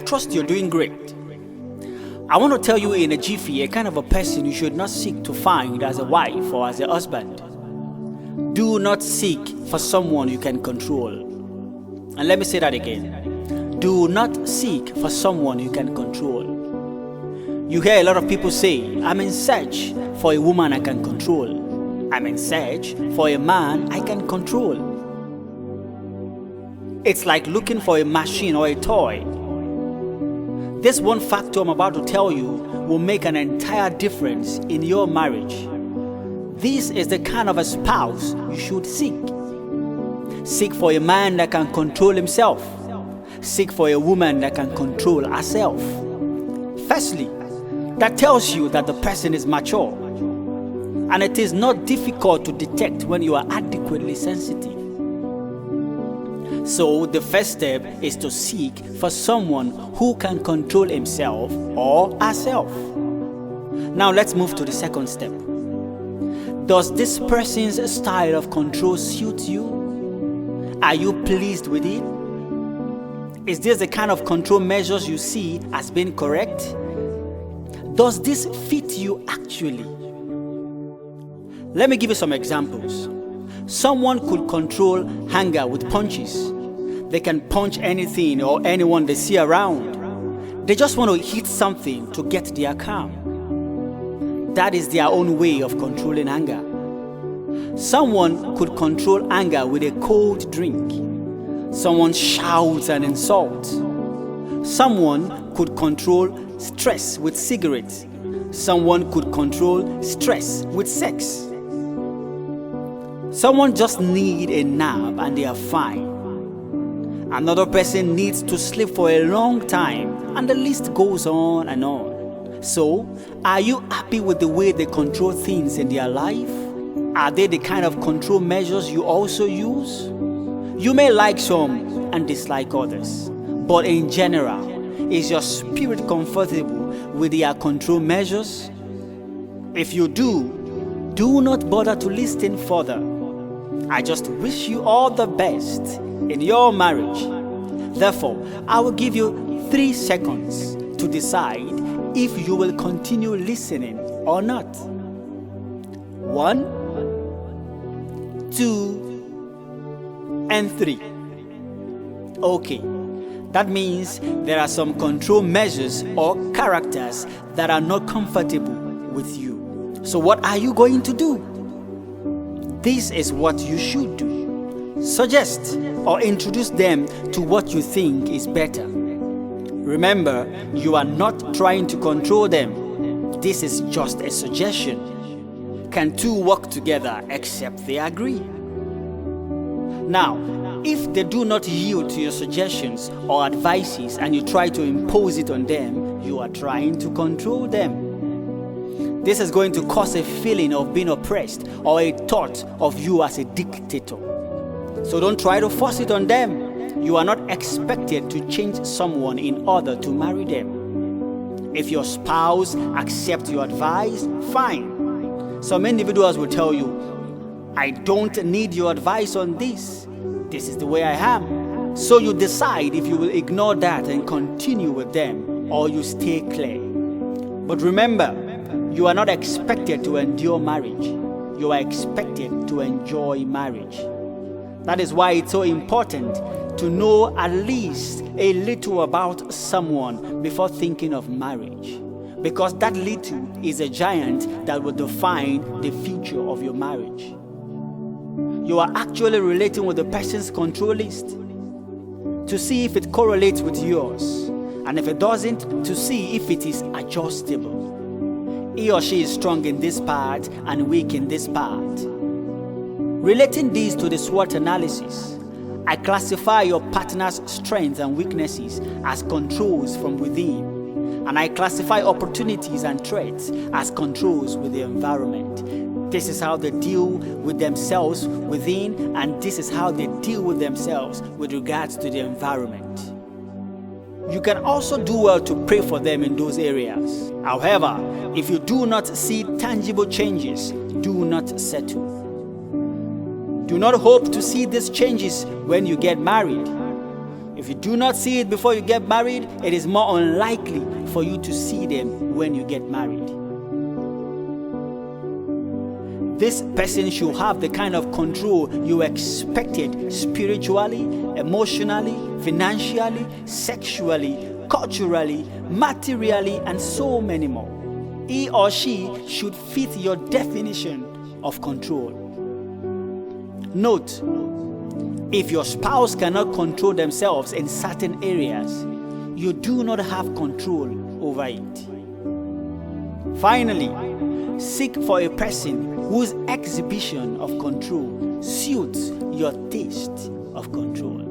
trust you're doing great. I want to tell you in a jiffy a kind of a person you should not seek to find as a wife or as a husband. Do not seek for someone you can control. And let me say that again. Do not seek for someone you can control. You hear a lot of people say, I'm in search for a woman I can control. I'm in search for a man I can control. It's like looking for a machine or a toy. This one factor I'm about to tell you will make an entire difference in your marriage. This is the kind of a spouse you should seek. Seek for a man that can control himself. Seek for a woman that can control herself. Firstly, that tells you that the person is mature. And it is not difficult to detect when you are adequately sensitive. So the first step is to seek for someone who can control himself or herself. Now let's move to the second step. Does this person's style of control suit you? Are you pleased with it? Is this the kind of control measures you see as being correct? Does this fit you actually? Let me give you some examples. Someone could control anger with punches. They can punch anything or anyone they see around. They just want to hit something to get their calm. That is their own way of controlling anger. Someone could control anger with a cold drink. Someone shouts and insults. Someone could control stress with cigarettes. Someone could control stress with sex. Someone just needs a nap and they are fine. Another person needs to sleep for a long time, and the list goes on and on. So, are you happy with the way they control things in their life? Are they the kind of control measures you also use? You may like some and dislike others, but in general, is your spirit comfortable with their control measures? If you do not bother to listen further. I just wish you all the best in your marriage. Therefore, I will give you 3 seconds to decide if you will continue listening or not. 1, 2, and 3. Okay, that means there are some control measures or characters that are not comfortable with you. So what are you going to do? This is what you should do. Suggest or introduce them to what you think is better. Remember, you are not trying to control them. This is just a suggestion. Can 2 work together except they agree? Now, if they do not yield to your suggestions or advices and you try to impose it on them, you are trying to control them. This is going to cause a feeling of being oppressed or a thought of you as a dictator. So don't try to force it on them. You are not expected to change someone in order to marry them. If your spouse accepts your advice, fine. Some individuals will tell you, I don't need your advice on this. This is the way I am. So you decide if you will ignore that and continue with them, or you stay clear. But remember, you are not expected to endure marriage. You are expected to enjoy marriage. That is why it's so important to know at least a little about someone before thinking of marriage. Because that little is a giant that will define the future of your marriage. You are actually relating with the person's control list to see if it correlates with yours. And if it doesn't, to see if it is adjustable. He or she is strong in this part and weak in this part. Relating these to the SWOT analysis, I classify your partner's strengths and weaknesses as controls from within, and I classify opportunities and threats as controls with the environment. This is how they deal with themselves within, and this is how they deal with themselves with regards to the environment. You can also do well to pray for them in those areas. However, if you do not see tangible changes, do not settle. Do not hope to see these changes when you get married. If you do not see it before you get married, it is more unlikely for you to see them when you get married. This person should have the kind of control you expected spiritually, emotionally, financially, sexually, culturally, materially, and so many more. He or she should fit your definition of control. Note, if your spouse cannot control themselves in certain areas, you do not have control over it. Finally, seek for a person whose exhibition of control suits your taste of control.